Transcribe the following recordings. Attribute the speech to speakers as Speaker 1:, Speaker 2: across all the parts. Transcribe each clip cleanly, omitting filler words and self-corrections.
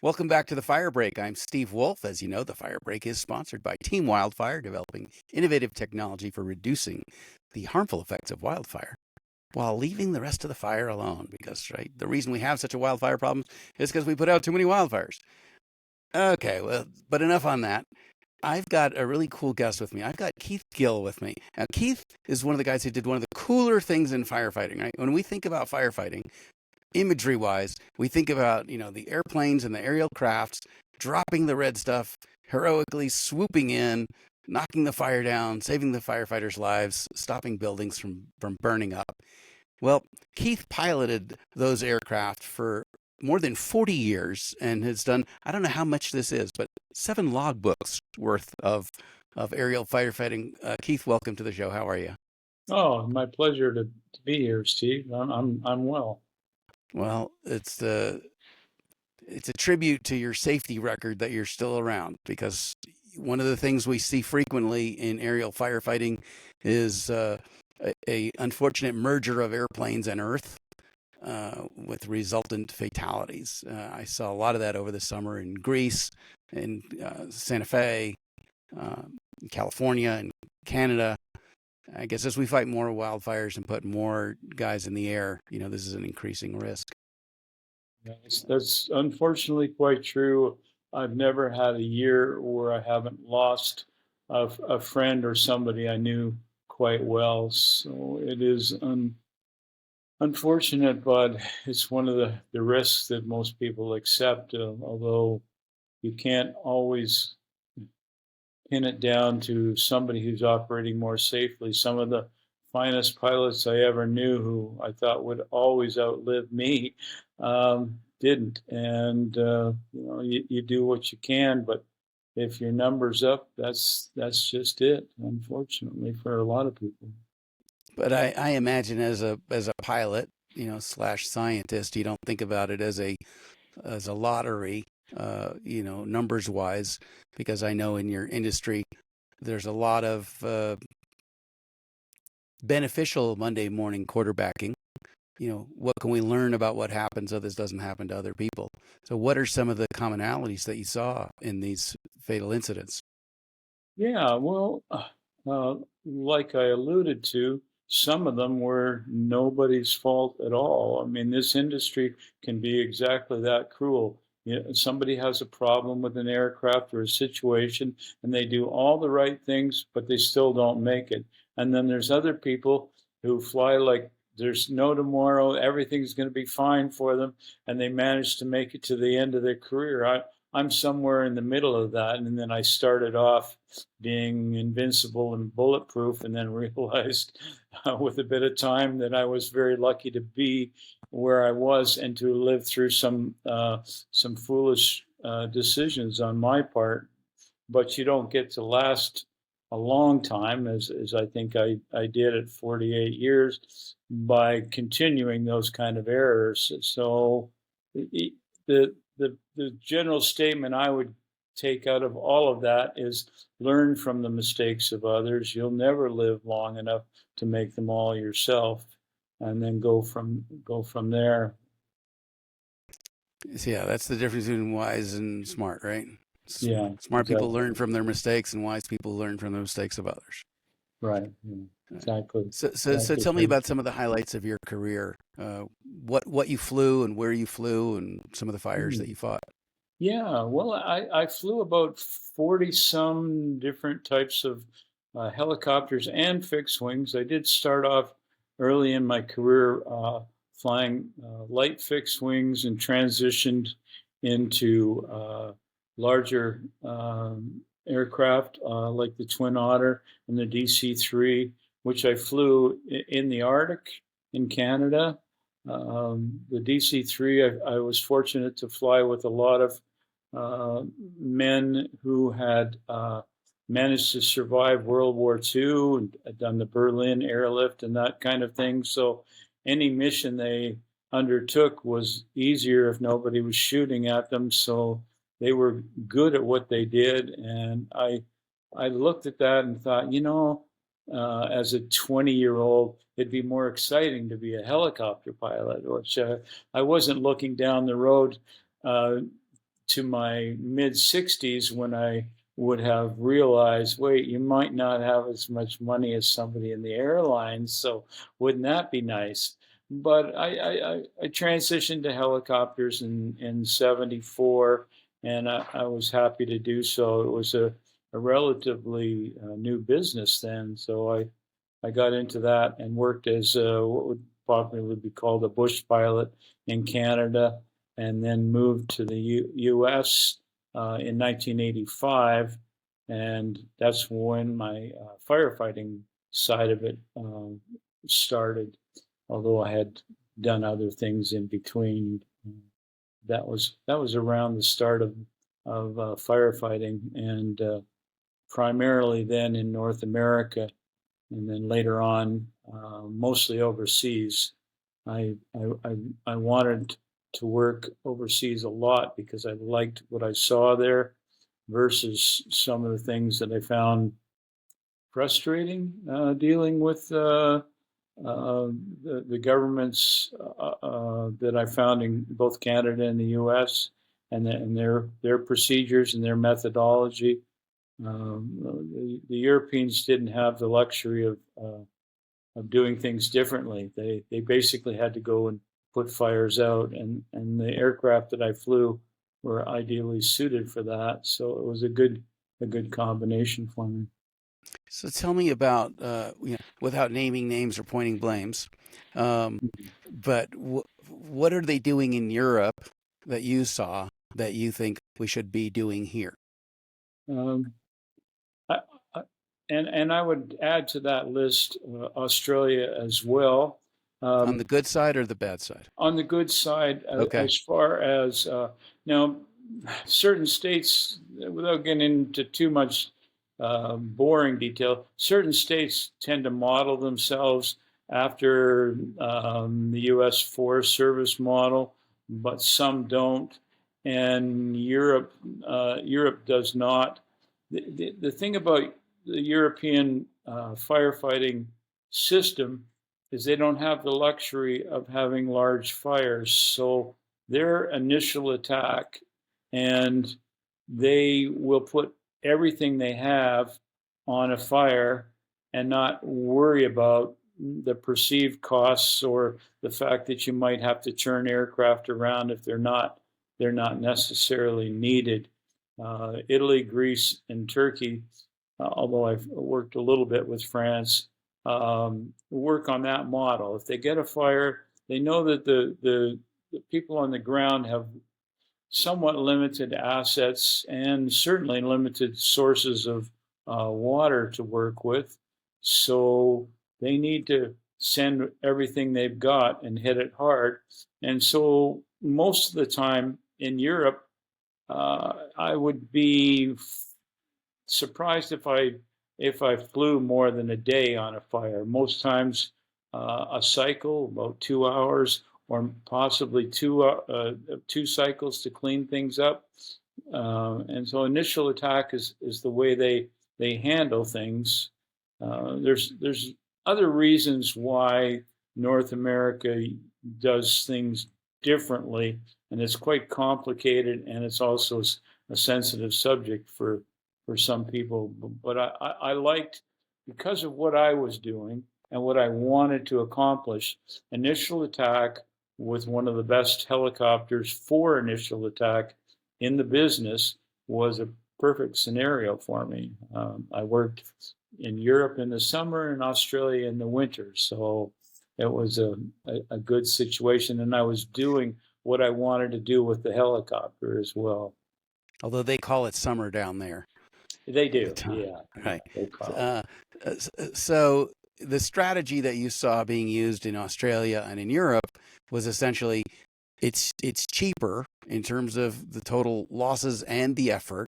Speaker 1: Welcome back to the Fire Break. I'm Steve Wolf. As you know, the Fire Break is sponsored by Team Wildfire, developing innovative technology for reducing the harmful effects of wildfire while leaving the rest of the fire alone. Because, right, the reason we have such a wildfire problem is because we put out too many wildfires. Okay, well, but enough on that. I've got a really cool guest with me. I've got Keith Gill with me. Now, Keith is one of the guys who did one of the cooler things in firefighting, right? When we think about firefighting, imagery wise, we think about, the airplanes and the aerial crafts dropping the red stuff, heroically swooping in, knocking the fire down, saving the firefighters' lives, stopping buildings from burning up. Well, Keith piloted those aircraft for more than 40 years and has done, I don't know how much this is, but 7 logbooks worth of aerial firefighting. Keith, welcome to the show. How are you?
Speaker 2: Oh, my pleasure to be here, Steve. I'm well.
Speaker 1: Well, it's a tribute to your safety record that you're still around, because one of the things we see frequently in aerial firefighting is a unfortunate merger of airplanes and earth with resultant fatalities. I saw a lot of that over the summer in Greece, in Santa Fe, in California, and Canada. I guess as we fight more wildfires and put more guys in the air, this is an increasing risk.
Speaker 2: That's unfortunately quite true. I've never had a year where I haven't lost a friend or somebody I knew quite well. So it is unfortunate, but it's one of the risks that most people accept, although you can't always pin it down to somebody who's operating more safely. Some of the finest pilots I ever knew, who I thought would always outlive me, didn't. And you do what you can, but if your number's up, that's just it, unfortunately, for a lot of people.
Speaker 1: But I imagine as a pilot, slash scientist, you don't think about it as a lottery, numbers wise, because I know in your industry there's a lot of beneficial Monday morning quarterbacking. What can we learn about what happens so this doesn't happen to other people? So what are some of the commonalities that you saw in these fatal incidents?
Speaker 2: Yeah, well, like I alluded to, some of them were nobody's fault at all. I mean, this industry can be exactly that cruel. Somebody has a problem with an aircraft or a situation, and they do all the right things, but they still don't make it. And then there's other people who fly like there's no tomorrow, everything's going to be fine for them, and they manage to make it to the end of their career. I'm somewhere in the middle of that, and then I started off being invincible and bulletproof, and then realized with a bit of time that I was very lucky to be where I was and to live through some foolish decisions on my part. But you don't get to last a long time, as I think I did at 48 years, by continuing those kind of errors. So the the general statement I would take out of all of that is learn from the mistakes of others. You'll never live long enough to make them all yourself, and then go from there.
Speaker 1: So, yeah, that's the difference between wise and smart, right?
Speaker 2: Yeah,
Speaker 1: Smart people
Speaker 2: exactly.
Speaker 1: learn from their mistakes, and wise people learn from the mistakes of others.
Speaker 2: Right. Yeah, exactly.
Speaker 1: So tell me
Speaker 2: Exactly.
Speaker 1: about some of the highlights of your career. What you flew and where you flew, and some of the fires that
Speaker 2: Mm.
Speaker 1: you fought.
Speaker 2: Yeah, well, I flew about 40 some different types of helicopters and fixed wings. I did start off early in my career flying light fixed wings, and transitioned into larger aircraft like the Twin Otter and the DC-3, which I flew in the Arctic in Canada. The DC-3, I was fortunate to fly with a lot of men who had managed to survive World War II and had done the Berlin airlift and that kind of thing. So any mission they undertook was easier if nobody was shooting at them. So they were good at what they did. And I looked at that and thought, as a 20-year-old, it'd be more exciting to be a helicopter pilot, which I wasn't looking down the road to my mid 60s when I would have realized, wait, you might not have as much money as somebody in the airlines, so wouldn't that be nice? But I transitioned to helicopters in 74, and I was happy to do so. It was a relatively new business then, so I got into that and worked as what would popularly be called a bush pilot in Canada, and then moved to the U.S. In 1985, and that's when my firefighting side of it started. Although I had done other things in between, that was around the start of firefighting, and primarily then in North America, and then later on mostly overseas. I wanted to work overseas a lot because I liked what I saw there versus some of the things that I found frustrating dealing with the governments that I found in both Canada and the U.S. and their procedures and their methodology. The Europeans didn't have the luxury of doing things differently. They basically had to go and put fires out, and the aircraft that I flew were ideally suited for that. So it was a good combination for me.
Speaker 1: So tell me about, without naming names or pointing blames, but what are they doing in Europe that you saw that you think we should be doing here?
Speaker 2: And I would add to that list Australia as well.
Speaker 1: On the good side or the bad side?
Speaker 2: On the good side,
Speaker 1: Okay.
Speaker 2: as far as now, certain states, without getting into too much boring detail, certain states tend to model themselves after the U.S. Forest Service model, but some don't, and Europe does not. The thing about the European firefighting system is they don't have the luxury of having large fires. So their initial attack, and they will put everything they have on a fire and not worry about the perceived costs or the fact that you might have to turn aircraft around if they're not necessarily needed. Italy, Greece, and Turkey, although I've worked a little bit with France, work on that model. If they get a fire, they know that the people on the ground have somewhat limited assets and certainly limited sources of water to work with. So they need to send everything they've got and hit it hard. And so most of the time in Europe, I would be surprised if I flew more than a day on a fire. Most times a cycle, about 2 hours, or possibly two cycles to clean things up. And so initial attack is the way they handle things. There's other reasons why North America does things differently, and it's quite complicated, and it's also a sensitive subject for some people. But I liked, because of what I was doing and what I wanted to accomplish, initial attack with one of the best helicopters for initial attack in the business was a perfect scenario for me. I worked in Europe in the summer and Australia in the winter, so it was a good situation, and I was doing what I wanted to do with the helicopter as well.
Speaker 1: Although they call it summer down there.
Speaker 2: They do, yeah.
Speaker 1: Right.
Speaker 2: They call
Speaker 1: So the strategy that you saw being used in Australia and in Europe was essentially it's cheaper in terms of the total losses and the effort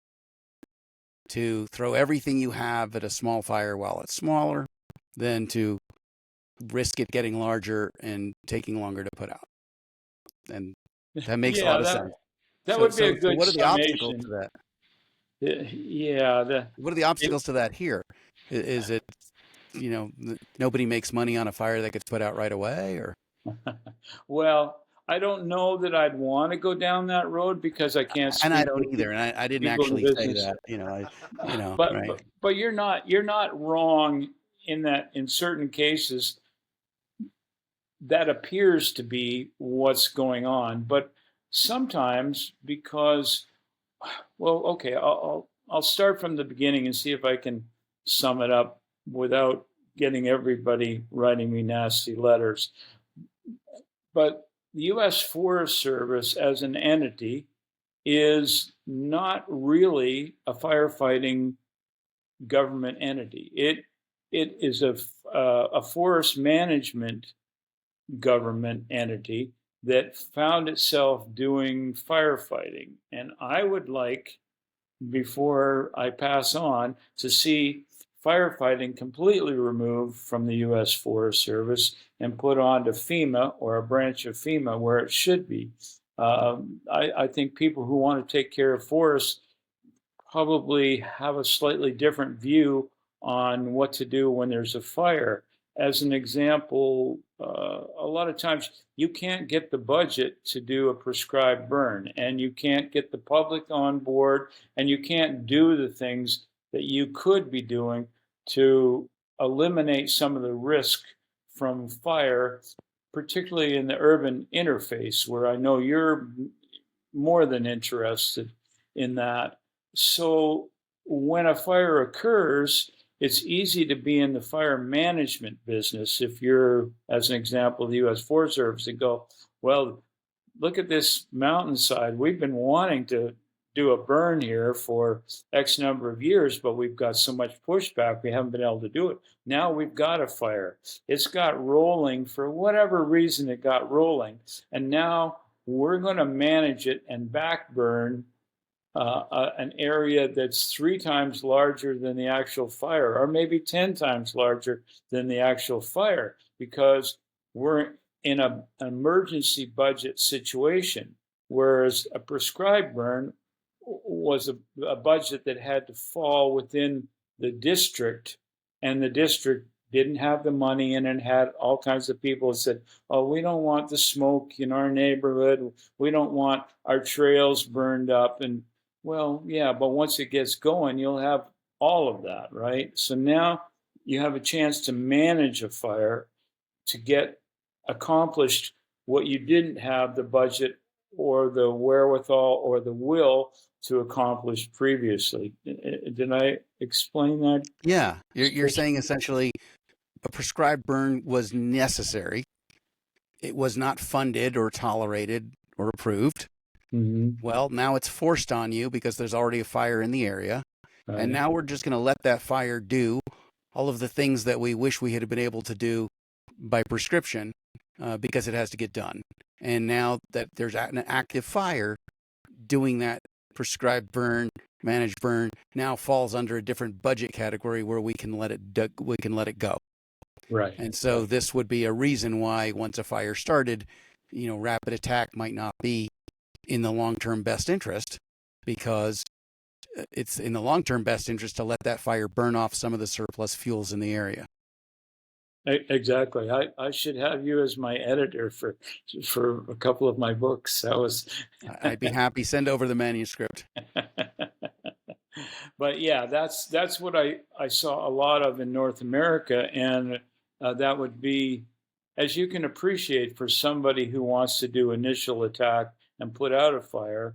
Speaker 1: to throw everything you have at a small fire while it's smaller than to risk it getting larger and taking longer to put out. And that makes a lot of sense.
Speaker 2: That would be a good
Speaker 1: what are the obstacles
Speaker 2: summation.
Speaker 1: to that?
Speaker 2: What
Speaker 1: are the obstacles to that here? Is it, nobody makes money on a fire that gets put out right away, or?
Speaker 2: Well, I don't know that I'd want to go down that road because I can't
Speaker 1: And I
Speaker 2: speak
Speaker 1: don't
Speaker 2: for
Speaker 1: either. And I didn't
Speaker 2: people in the
Speaker 1: actually say
Speaker 2: business.
Speaker 1: that,
Speaker 2: But
Speaker 1: right.
Speaker 2: but you're not wrong in that in certain cases that appears to be what's going on. But sometimes because, well, okay, I'll start from the beginning and see if I can sum it up without getting everybody writing me nasty letters. But the U.S. Forest Service as an entity is not really a firefighting government entity. It is a forest management government entity that found itself doing firefighting. And I would like, before I pass on, to see firefighting completely removed from the U.S. Forest Service and put onto FEMA or a branch of FEMA where it should be. I think people who want to take care of forests probably have a slightly different view on what to do when there's a fire. As an example, a lot of times you can't get the budget to do a prescribed burn, and you can't get the public on board, and you can't do the things that you could be doing to eliminate some of the risk from fire, particularly in the urban interface, where I know you're more than interested in that. So when a fire occurs, it's easy to be in the fire management business if you're, as an example, the U.S. Forest Service, and go, well, look at this mountainside. We've been wanting to do a burn here for X number of years, but we've got so much pushback, we haven't been able to do it. Now we've got a fire. It's got rolling for whatever reason it got rolling. And now we're going to manage it and back burn an area that's 3 times larger than the actual fire, or maybe 10 times larger than the actual fire, because we're in an emergency budget situation, whereas a prescribed burn was a budget that had to fall within the district, and the district didn't have the money, and it had all kinds of people that said, oh, we don't want the smoke in our neighborhood, we don't want our trails burned up. And well, yeah, but once it gets going, you'll have all of that, right? So now you have a chance to manage a fire, to get accomplished what you didn't have the budget or the wherewithal or the will to accomplish previously. Did I explain that?
Speaker 1: Yeah. You're saying essentially a prescribed burn was necessary. It was not funded or tolerated or approved.
Speaker 2: Mm-hmm.
Speaker 1: Well, now it's forced on you because there's already a fire in the area.
Speaker 2: Right.
Speaker 1: And now we're just going to let that fire do all of the things that we wish we had been able to do by prescription because it has to get done. And now that there's an active fire, doing that prescribed burn, managed burn, now falls under a different budget category where we can let it go.
Speaker 2: Right.
Speaker 1: And so this would be a reason why once a fire started, rapid attack might not be in the long-term best interest, because it's in the long-term best interest to let that fire burn off some of the surplus fuels in the area.
Speaker 2: Exactly. I should have you as my editor for a couple of my books.
Speaker 1: I'd be happy. Send over the manuscript.
Speaker 2: But yeah, that's what I saw a lot of in North America, and that would be, as you can appreciate, for somebody who wants to do initial attack and put out a fire,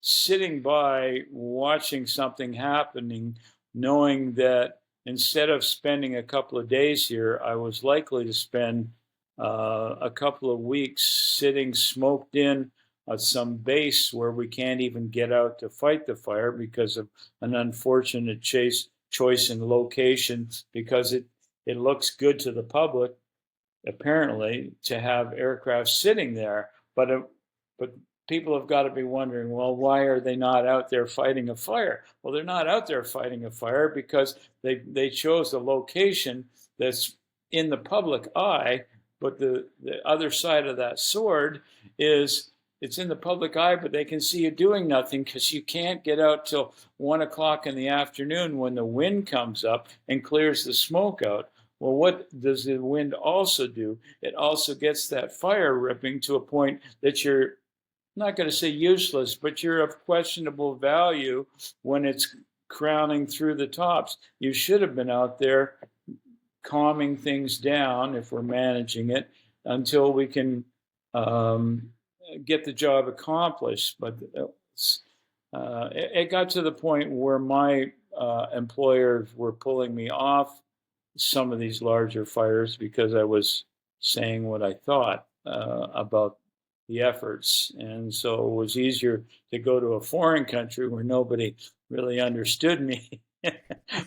Speaker 2: sitting by watching something happening, knowing that instead of spending a couple of days here, I was likely to spend a couple of weeks sitting smoked in at some base where we can't even get out to fight the fire because of an unfortunate choice in location, because it looks good to the public, apparently, to have aircraft sitting there. But people have got to be wondering, well, why are they not out there fighting a fire? Well, they're not out there fighting a fire because they chose a location that's in the public eye. But the other side of that sword is it's in the public eye, but they can see you doing nothing because you can't get out till 1 o'clock in the afternoon when the wind comes up and clears the smoke out. Well, what does the wind also do? It also gets that fire ripping to a point that you're not going to say useless, but you're of questionable value when it's crowning through the tops. You should have been out there calming things down, if we're managing it, until we can get the job accomplished. But it got to the point where my employers were pulling me off some of these larger fires because I was saying what I thought about the efforts. And so it was easier to go to a foreign country where nobody really understood me,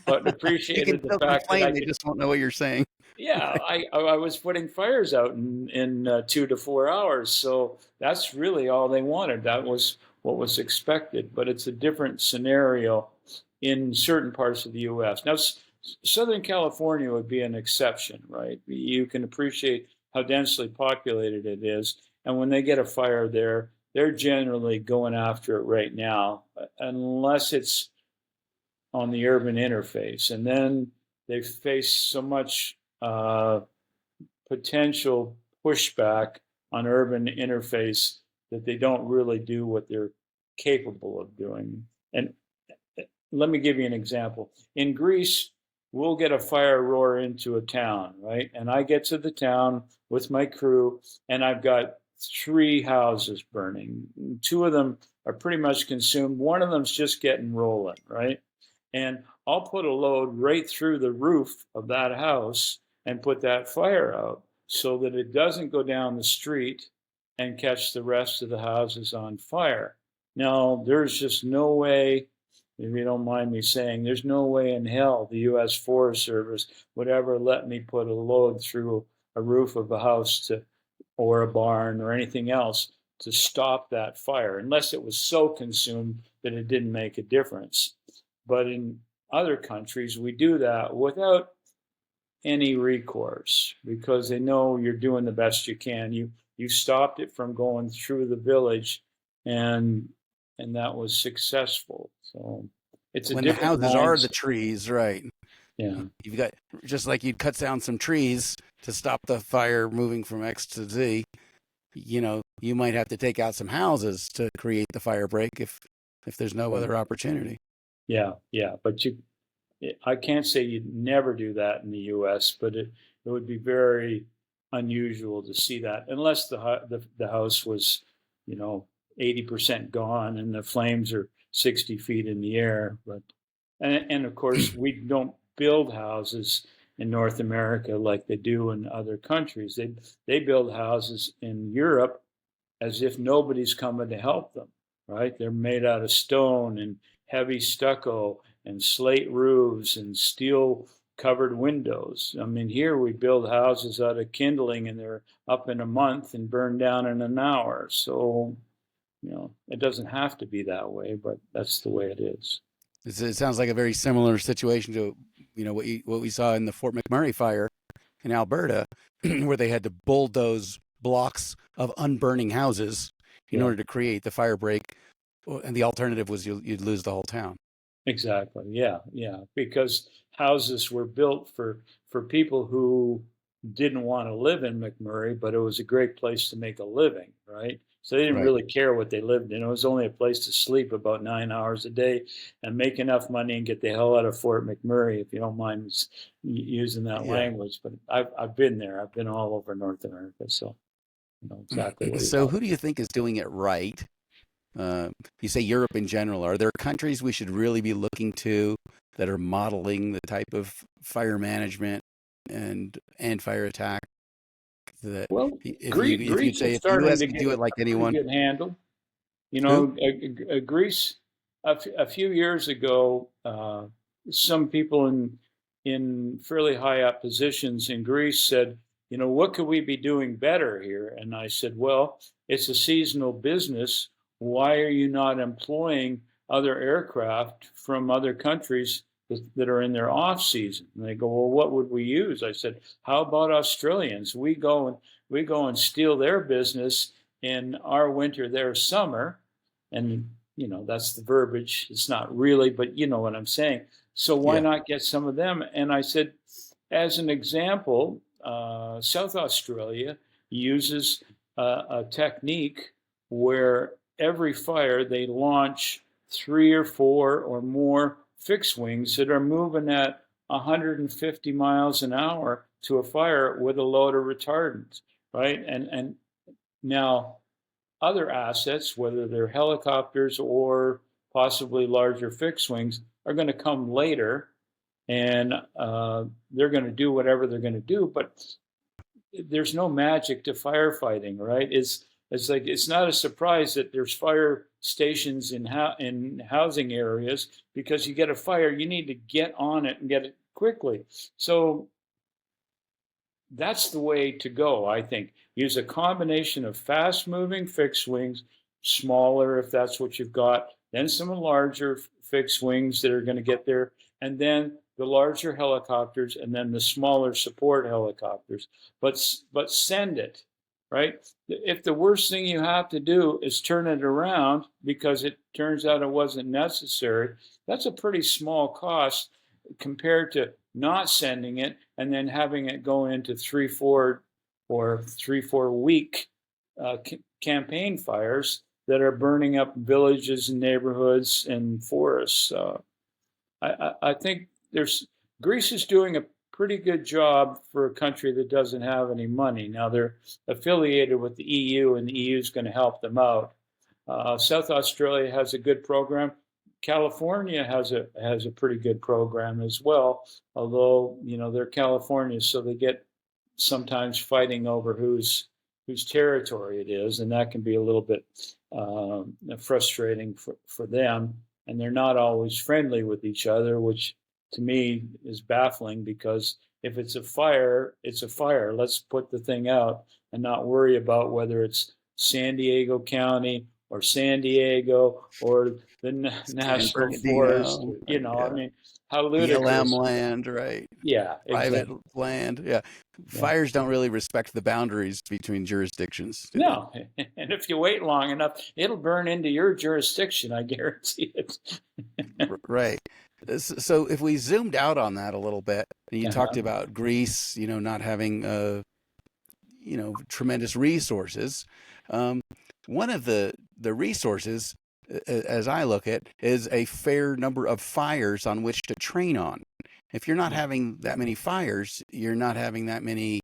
Speaker 2: but appreciated the fact that
Speaker 1: they just won't know what you're saying.
Speaker 2: Yeah, I was putting fires out in 2 to 4 hours. So that's really all they wanted. That was what was expected. But it's a different scenario in certain parts of the U.S. Now, Southern California would be an exception, right? You can appreciate how densely populated it is. And when they get a fire there, they're generally going after it right now, unless it's on the urban interface. And then they face so much potential pushback on urban interface that they don't really do what they're capable of doing. And let me give you an example. In Greece, we'll get a fire roar into a town, right? And I get to the town with my crew, and I've got 3 houses burning. 2 of them are pretty much consumed. One of them's just getting rolling, right? And I'll put a load right through the roof of that house and put that fire out so that it doesn't go down the street and catch the rest of the houses on fire. Now, there's just no way, if you don't mind me saying, there's no way in hell the U.S. Forest Service would ever let me put a load through a roof of a house or a barn or anything else to stop that fire, unless it was so consumed that it didn't make a difference. But in other countries, we do that without any recourse because they know you're doing the best you can. You stopped it from going through the village, and that was successful. So it's a
Speaker 1: when the
Speaker 2: different
Speaker 1: houses
Speaker 2: mindset.
Speaker 1: are the trees, right?
Speaker 2: Yeah.
Speaker 1: You've got, just like you'd cut down some trees to stop the fire moving from X to Z, you might have to take out some houses to create the fire break if there's no other opportunity.
Speaker 2: Yeah. But I can't say you'd never do that in the U.S., but it would be very unusual to see that unless the house was, 80% gone and the flames are 60 feet in the air. But and of course we don't build houses in North America like they do in other countries. They build houses in Europe as if nobody's coming to help them, right? They're made out of stone and heavy stucco and slate roofs and steel covered windows. I mean, here we build houses out of kindling and they're up in a month and burn down in an hour. So, it doesn't have to be that way, but that's the way it is.
Speaker 1: It sounds like a very similar situation to, what we saw in the Fort McMurray fire in Alberta, where they had to bulldoze blocks of unburning houses in order to create the fire break. And the alternative was you'd lose the whole town.
Speaker 2: Exactly. Yeah. Because houses were built for people who didn't want to live in McMurray, but it was a great place to make a living, right? So they didn't really care what they lived in. It was only a place to sleep about 9 hours a day and make enough money and get the hell out of Fort McMurray, if you don't mind using that language. But I've been there. I've been all over North America, so I know exactly what
Speaker 1: So who do you think is doing it right? You say Europe in general. Are there countries we should really be looking to that are modeling the type of fire management and fire attack?
Speaker 2: Greece
Speaker 1: you'd say if the U.S. could do it like anyone,
Speaker 2: good handle. Greece. A few years ago, some people in fairly high up positions in Greece said, what could we be doing better here? And I said, well, it's a seasonal business. Why are you not employing other aircraft from other countries that are in their off season? And they go, well, what would we use? I said, how about Australians? We go and steal their business in our winter, their summer. And, that's the verbiage. It's not really, but you know what I'm saying. So why not get some of them? And I said, as an example, South Australia uses a technique where every fire they launch 3 or 4 or more fixed wings that are moving at 150 miles an hour to a fire with a load of retardant, right? And now other assets, whether they're helicopters or possibly larger fixed wings, are going to come later, and they're going to do whatever they're going to do. But there's no magic to firefighting, right? It's like, it's not a surprise that there's fire stations in housing areas, because you get a fire, you need to get on it and get it quickly. So that's the way to go, I think. Use a combination of fast-moving fixed wings, smaller if that's what you've got, then some larger fixed wings that are going to get there, and then the larger helicopters, and then the smaller support helicopters. But send it, right? If the worst thing you have to do is turn it around because it turns out it wasn't necessary, that's a pretty small cost compared to not sending it and then having it go into 3-4 week campaign fires that are burning up villages and neighborhoods and forests. I think Greece is doing a pretty good job for a country that doesn't have any money. Now they're affiliated with the EU, and the EU is going to help them out. South Australia has a good program. California has a pretty good program as well, although they're California, so they get sometimes fighting over whose territory it is, and that can be a little bit frustrating for them. And they're not always friendly with each other, which to me is baffling, because if it's a fire, it's a fire. Let's put the thing out and not worry about whether it's San Diego County or San Diego or the National Forest. Yeah. I mean, how ludicrous.
Speaker 1: BLM land, right?
Speaker 2: Yeah,
Speaker 1: private
Speaker 2: exactly.
Speaker 1: land. Yeah. Fires don't really respect the boundaries between jurisdictions.
Speaker 2: No, and if you wait long enough, it'll burn into your jurisdiction, I guarantee it.
Speaker 1: Right. So if we zoomed out on that a little bit, you talked about Greece, not having, tremendous resources. One of the resources, as I look at, is a fair number of fires on which to train on. If you're not having that many fires, you're not having that many,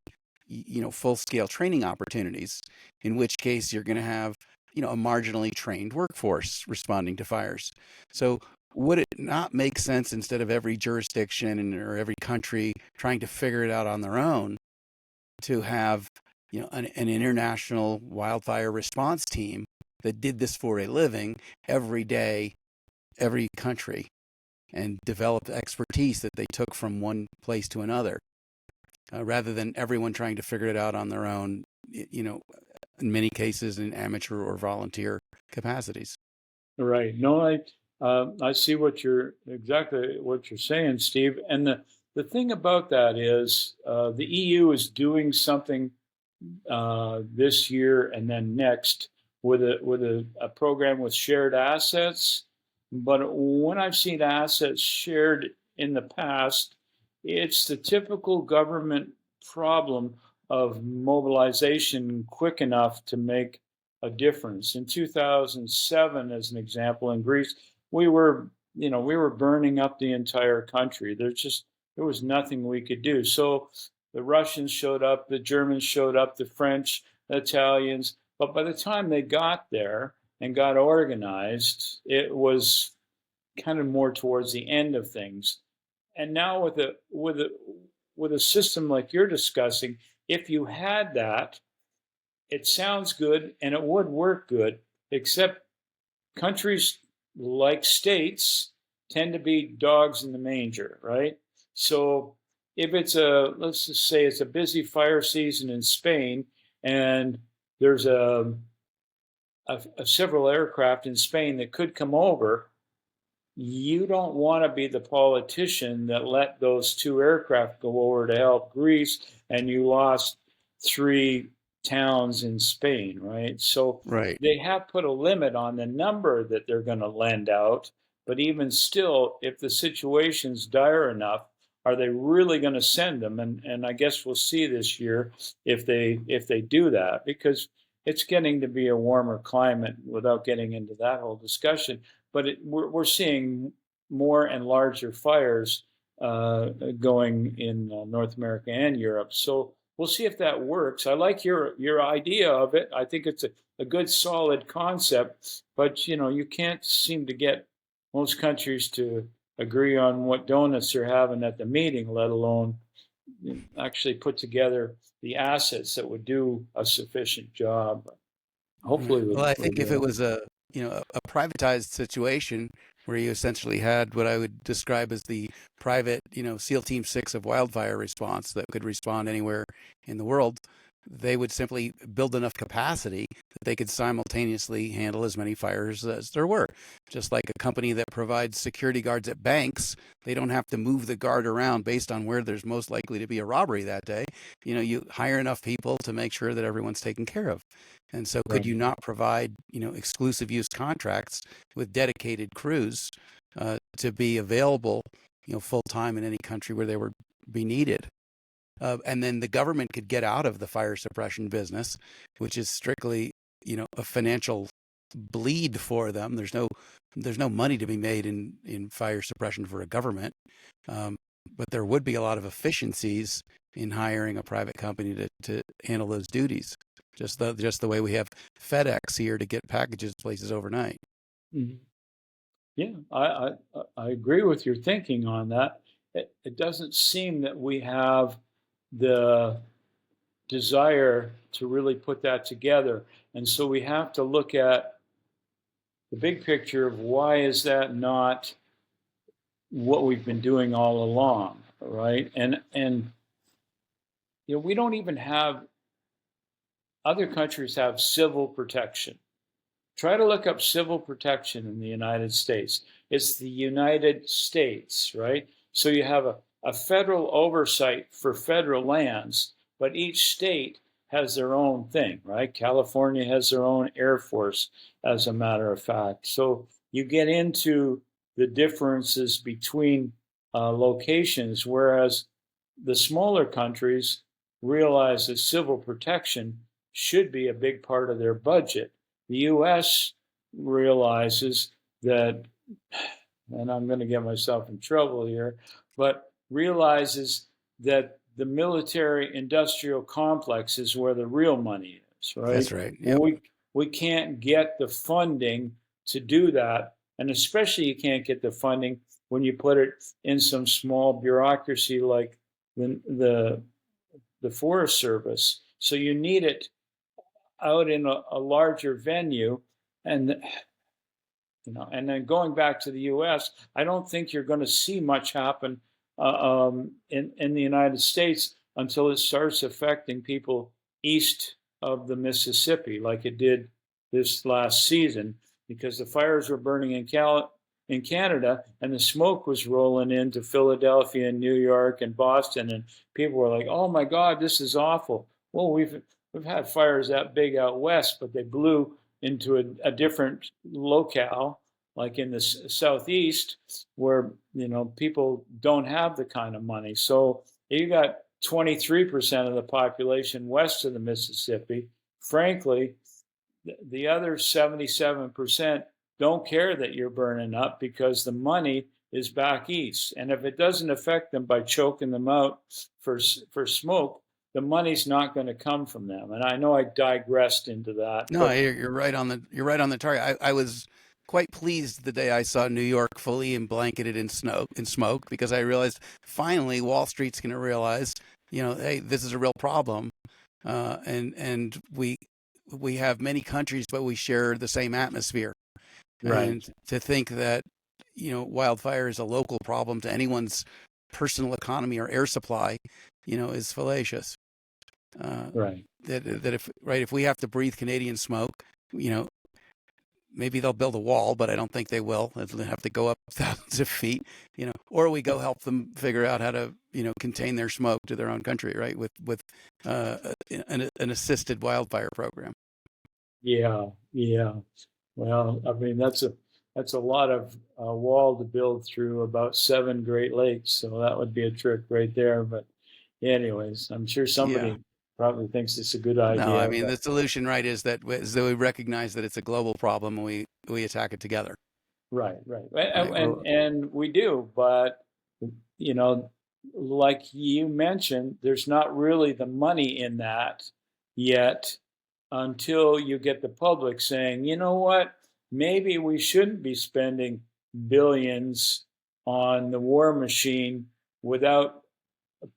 Speaker 1: full-scale training opportunities, in which case you're going to have, a marginally trained workforce responding to fires. So would it not make sense, instead of every jurisdiction or every country trying to figure it out on their own, to have, an international wildfire response team that did this for a living every day, every country, and developed expertise that they took from one place to another, rather than everyone trying to figure it out on their own, in many cases in amateur or volunteer capacities.
Speaker 2: Right. No, I see exactly what you're saying, Steve. And the thing about that is the EU is doing something this year and then next with a program with shared assets. But when I've seen assets shared in the past, it's the typical government problem of mobilization quick enough to make a difference. In 2007, as an example, in Greece, we were burning up the entire country. There was nothing we could do. So the Russians showed up, the Germans showed up, the French, the Italians. But by the time they got there and got organized, it was kind of more towards the end of things. And now with a system like you're discussing, if you had that, it sounds good and it would work good, except countries like states tend to be dogs in the manger, right? So if let's just say it's a busy fire season in Spain, and there's several aircraft in Spain that could come over, you don't want to be the politician that let those 2 aircraft go over to help Greece, and you lost 3 towns in Spain, right? So they have put a limit on the number that they're going to lend out. But even still, if the situation's dire enough, are they really going to send them? And I guess we'll see this year if they do that, because it's getting to be a warmer climate without getting into that whole discussion. But we're seeing more and larger fires going in North America and Europe. So we'll see if that works. I like your idea of it. I think it's a good, solid concept. But, you can't seem to get most countries to agree on what donuts they're having at the meeting, let alone actually put together the assets that would do a sufficient job. Hopefully,
Speaker 1: Well, I think if it was a privatized situation where you essentially had what I would describe as the private, SEAL Team 6 of wildfire response that could respond anywhere in the world, they would simply build enough capacity that they could simultaneously handle as many fires as there were. Just like a company that provides security guards at banks, they don't have to move the guard around based on where there's most likely to be a robbery that day. You hire enough people to make sure that everyone's taken care of. And so could you not provide, exclusive use contracts with dedicated crews to be available, full time in any country where they would be needed? And then the government could get out of the fire suppression business, which is strictly, a financial bleed for them. There's no money to be made in fire suppression for a government. But there would be a lot of efficiencies in hiring a private company to handle those duties. Just the way we have FedEx here to get packages places overnight.
Speaker 2: Mm-hmm. Yeah, I agree with your thinking on that. It doesn't seem that we have the desire to really put that together. And so we have to look at the big picture of why is that not what we've been doing all along, right? And we don't even have, other countries have civil protection. Try to look up civil protection in the United States. It's the United States, right? So you have a federal oversight for federal lands, but each state has their own thing, right? California has their own Air Force, as a matter of fact. So you get into the differences between locations, whereas the smaller countries realize that civil protection should be a big part of their budget. The U.S. realizes that, and I'm going to get myself in trouble here, but realizes that the military industrial complex is where the real money is, right?
Speaker 1: That's right. Yep.
Speaker 2: We can't get the funding to do that. And especially you can't get the funding when you put it in some small bureaucracy like the Forest Service. So you need it out in a larger venue. And and then going back to the U.S., I don't think you're going to see much happen in the United States until it starts affecting people east of the Mississippi, like it did this last season, because the fires were burning in Canada, and the smoke was rolling into Philadelphia and New York and Boston, and people were like, "Oh my God, this is awful." Well, we've had fires that big out west, but they blew into a different locale, like in the southeast, where people don't have the kind of money. So you got 23% of the population west of the Mississippi. Frankly, the other 77% don't care that you're burning up because the money is back east. And if it doesn't affect them by choking them out for smoke, the money's not going to come from them. And I know I digressed into that.
Speaker 1: No, you're right on the target. I was quite pleased the day I saw New York fully blanketed in smoke, because I realized finally Wall Street's going to realize, hey, this is a real problem, and we have many countries, but we share the same atmosphere.
Speaker 2: Right.
Speaker 1: And to think that wildfire is a local problem to anyone's personal economy or air supply, is fallacious.
Speaker 2: Right.
Speaker 1: That if we have to breathe Canadian smoke, maybe they'll build a wall, but I don't think they will. They'll have to go up thousands of feet, or we go help them figure out how to, contain their smoke to their own country, right? With an assisted wildfire program.
Speaker 2: Yeah. Well, I mean, that's that's a lot of wall to build through about 7 Great Lakes. So that would be a trick right there. But anyways, I'm sure
Speaker 1: Yeah.
Speaker 2: somebody probably thinks it's a good
Speaker 1: No, I
Speaker 2: idea.
Speaker 1: mean,
Speaker 2: But
Speaker 1: the solution, right, is that we recognize that it's a global problem and we attack it together,
Speaker 2: right, right,
Speaker 1: right?
Speaker 2: and we do. But you know, like you mentioned, there's not really the money in that yet until you get the public saying, you know what, maybe we shouldn't be spending billions on the war machine without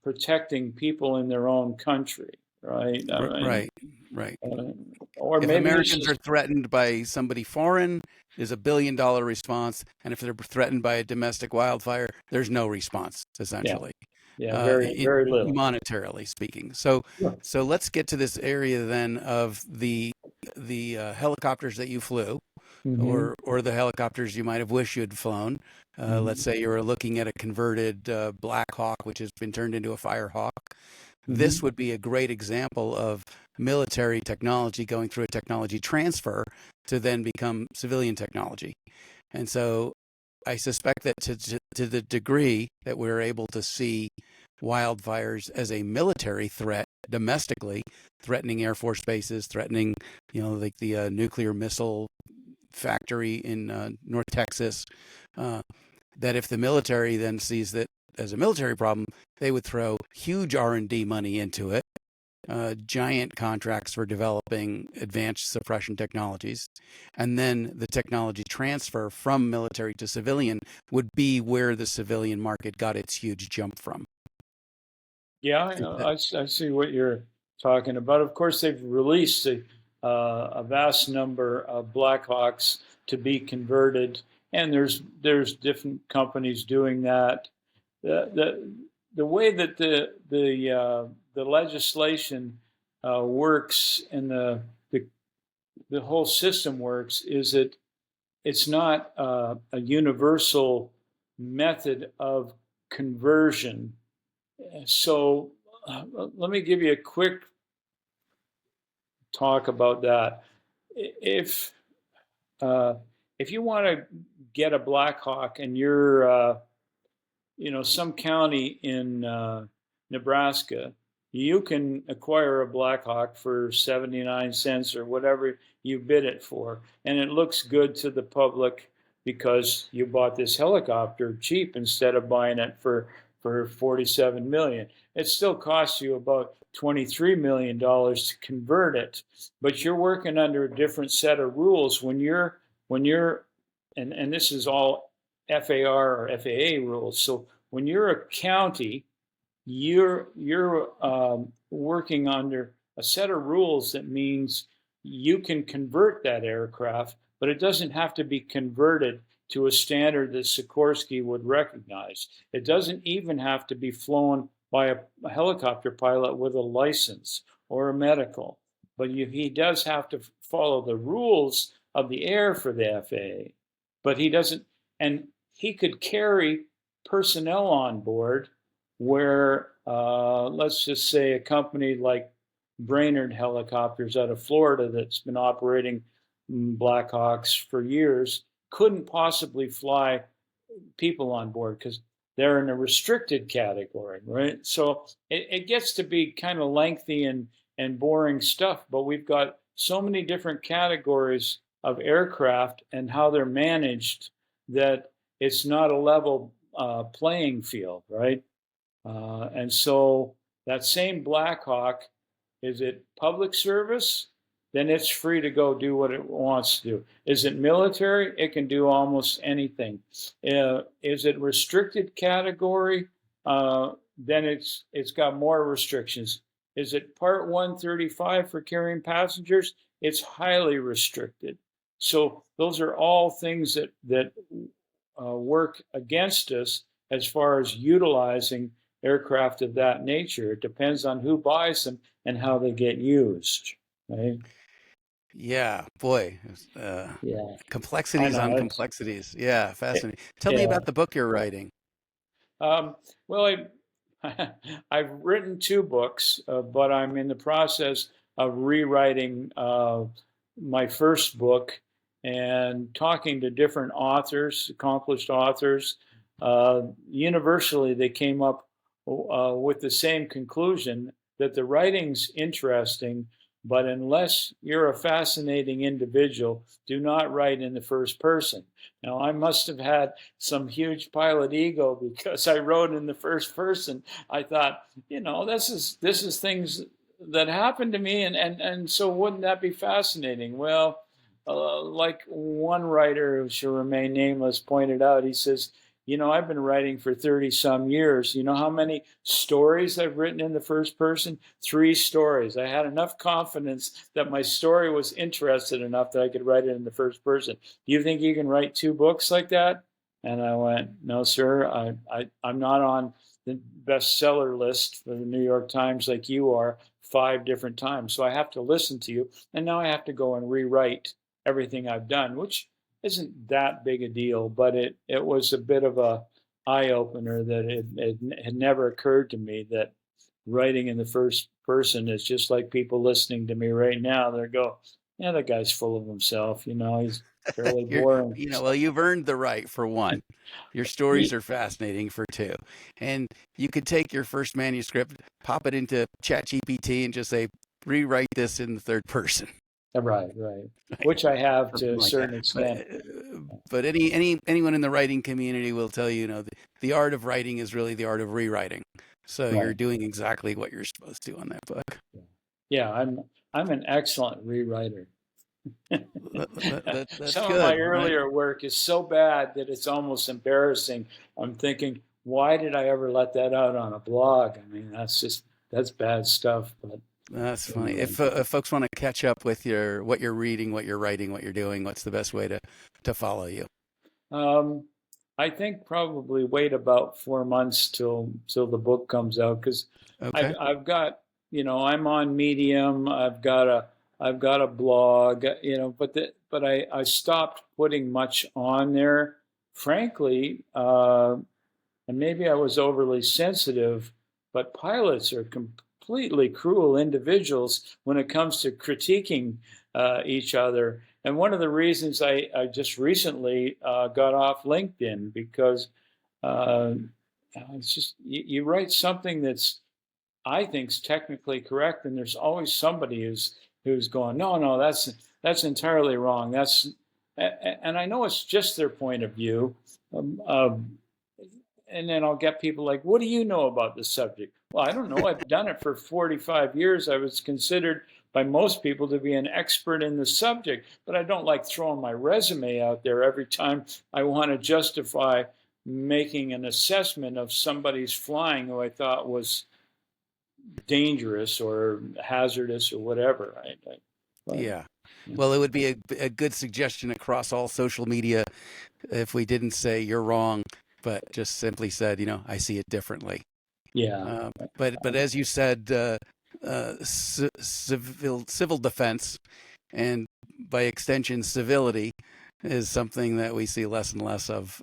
Speaker 2: protecting people in their own country, right? I mean,
Speaker 1: Right, right.
Speaker 2: uh, or
Speaker 1: If
Speaker 2: maybe we
Speaker 1: Americans
Speaker 2: should,
Speaker 1: are threatened by somebody foreign, there's $1 billion response, and if they're threatened by a domestic wildfire, there's no response,
Speaker 2: yeah,
Speaker 1: essentially,
Speaker 2: yeah, very, very little.
Speaker 1: monetarily speaking. So,
Speaker 2: Sure.
Speaker 1: so let's get to this area then of the helicopters that you flew,
Speaker 2: Mm-hmm.
Speaker 1: or the helicopters you might have wished you had flown. Let's
Speaker 2: Mm-hmm.
Speaker 1: say you were looking at a converted Blackhawk, which has been turned into a Firehawk.
Speaker 2: Mm-hmm.
Speaker 1: This would be a great example of military technology going through a technology transfer to then become civilian technology. And so I suspect that to the degree that we're able to see wildfires as a military threat domestically, threatening Air Force bases, threatening, like the nuclear missile factory in North Texas, that if the military then sees that as a military problem, they would throw huge R&D money into it, giant contracts for developing advanced suppression technologies, and then the technology transfer from military to civilian would be where the civilian market got its huge jump from.
Speaker 2: Yeah, I see what you're talking about. Of course, they've released a vast number of Blackhawks to be converted, and there's different companies doing that. The way that the legislation works and the whole system works is that it's not a universal method of conversion. So let me give you a quick talk about that. If uh, if you want to get a Blackhawk and you're some county in Nebraska, you can acquire a Blackhawk for 79 cents or whatever you bid it for, and it looks good to the public because you bought this helicopter cheap instead of buying it for 47 million. It still costs you about $23 million to convert it, but you're working under a different set of rules when you're and this is all FAR or FAA rules. So when you're a county, you're working under a set of rules that means you can convert that aircraft, but it doesn't have to be converted to a standard that Sikorsky would recognize. It doesn't even have to be flown by a helicopter pilot with a license or a medical, but he does have to follow the rules of the air for the FAA. But he doesn't, and he could carry personnel on board where, let's just say, a company like Brainerd Helicopters out of Florida that's been operating Blackhawks for years couldn't possibly fly people on board because they're in a restricted category, right? So it gets to be kind of lengthy and boring stuff, but we've got so many different categories of aircraft and how they're managed that it's not a level playing field, right? And so that same Blackhawk, is it public service? Then it's free to go do what it wants to do. Is it military? It can do almost anything. Is it restricted category? Then it's got more restrictions. Is it Part 135 for carrying passengers? It's highly restricted. So those are all things that work against us as far as utilizing aircraft of that nature. It depends on who buys them and how they get used, right?
Speaker 1: Yeah, boy,
Speaker 2: Yeah, I
Speaker 1: complexities on
Speaker 2: know. It's
Speaker 1: complexities. Yeah, fascinating. Tell me
Speaker 2: yeah.
Speaker 1: about the book you're writing.
Speaker 2: Well, I've written 2 books, but I'm in the process of rewriting my first book, and talking to different authors, accomplished authors, universally they came up with the same conclusion, that the writing's interesting, but unless you're a fascinating individual, do not write in the first person. Now, I must have had some huge pilot ego because I wrote in the first person. I thought, this is things that happened to me, and so wouldn't that be fascinating? Well, like one writer who shall remain nameless pointed out, he says, I've been writing for 30 some years. You know how many stories I've written in the first person? 3 stories. I had enough confidence that my story was interested enough that I could write it in the first person. Do you think you can write 2 books like that? And I went, no, sir, I'm not on the bestseller list for the New York Times like you are 5 different times. So I have to listen to you. And now I have to go and rewrite everything I've done, which isn't that big a deal, but it was a bit of a eye opener that it had never occurred to me that writing in the first person is just like people listening to me right now. They go, yeah, that guy's full of himself. He's fairly boring.
Speaker 1: Well, you've earned the right for 1. Your stories are fascinating for 2. And you could take your first manuscript, pop it into ChatGPT and just say, rewrite this in the third person.
Speaker 2: Right. Which I have to a certain extent.
Speaker 1: But anyone in the writing community will tell you, the art of writing is really the art of rewriting. So You're doing exactly what you're supposed to on that book.
Speaker 2: Yeah, I'm an excellent rewriter.
Speaker 1: That's
Speaker 2: Some
Speaker 1: good,
Speaker 2: of my earlier work is so bad that it's almost embarrassing. I'm thinking, why did I ever let that out on a blog? I mean, that's bad stuff. But
Speaker 1: that's funny. If folks want to catch up with what you're reading, what you're writing, what you're doing, what's the best way to follow you?
Speaker 2: I think probably wait about 4 months till the book comes out, because I've got, I'm on Medium. I've got a blog, but I stopped putting much on there, frankly, and maybe I was overly sensitive, but pilots are completely cruel individuals when it comes to critiquing each other. And one of the reasons I just recently got off LinkedIn, because it's just, you write something that's, I think, is technically correct, and there's always somebody who's going, no, that's entirely wrong. And I know it's just their point of view. And then I'll get people like, what do you know about the subject? Well, I don't know. I've done it for 45 years. I was considered by most people to be an expert in the subject, but I don't like throwing my resume out there every time I want to justify making an assessment of somebody's flying who I thought was dangerous or hazardous or whatever.
Speaker 1: Yeah. Well, it would be a good suggestion across all social media if we didn't say you're wrong, but just simply said, I see it differently.
Speaker 2: Yeah.
Speaker 1: But as you said, civil defense, and by extension civility, is something that we see less and less of,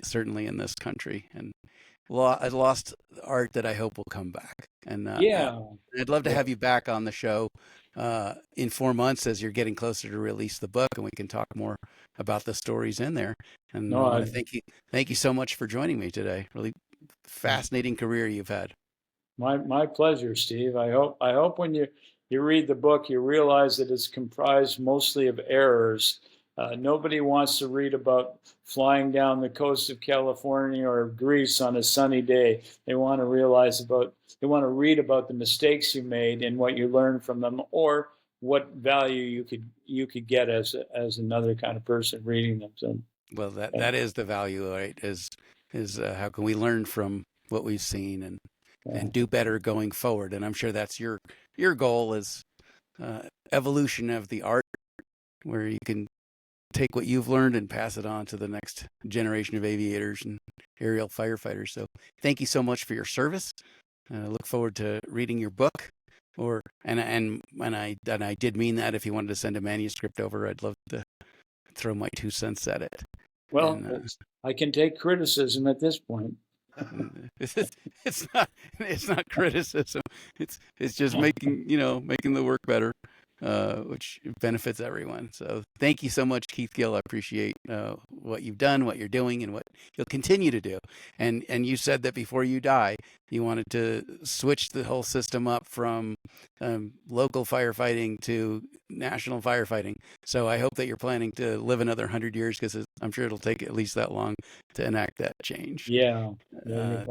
Speaker 1: certainly in this country. And a lost art that I hope will come back. And I'd love to have you back on the show in 4 months as you're getting closer to release the book, and we can talk more about the stories in there. And I want to thank you so much for joining me today. Really fascinating career you've had.
Speaker 2: My pleasure, Steve. I hope when you read the book, you realize that it's comprised mostly of errors. Nobody wants to read about flying down the coast of California or Greece on a sunny day. They want to read about the mistakes you made and what you learned from them, or what value you could get as another kind of person reading them. So,
Speaker 1: well, that is the value, right? Is how can we learn from what we've seen and do better going forward? And I'm sure that's your goal, is evolution of the art, where you can take what you've learned and pass it on to the next generation of aviators and aerial firefighters. So thank you so much for your service. I look forward to reading your book. And I did mean that. If you wanted to send a manuscript over, I'd love to throw my 2 cents at it.
Speaker 2: Well, I can take criticism at this point.
Speaker 1: It's not criticism. It's just making the work better. which benefits everyone. So thank you so much, Keith Gill. I appreciate what you've done, what you're doing, and what you'll continue to do. And you said that before you die, you wanted to switch the whole system up from local firefighting to national firefighting. So I hope that you're planning to live another 100 years, because I'm sure it'll take at least that long to enact that change.
Speaker 2: Yeah.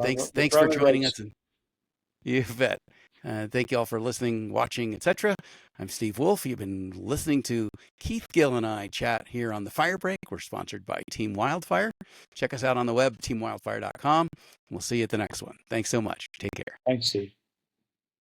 Speaker 1: Thanks for joining us. You bet. Thank you all for listening, watching, etc. I'm Steve Wolf. You've been listening to Keith Gill and I chat here on The Fire Break. We're sponsored by Team Wildfire. Check us out on the web, teamwildfire.com. We'll see you at the next one. Thanks so much. Take care.
Speaker 2: Thanks, Steve.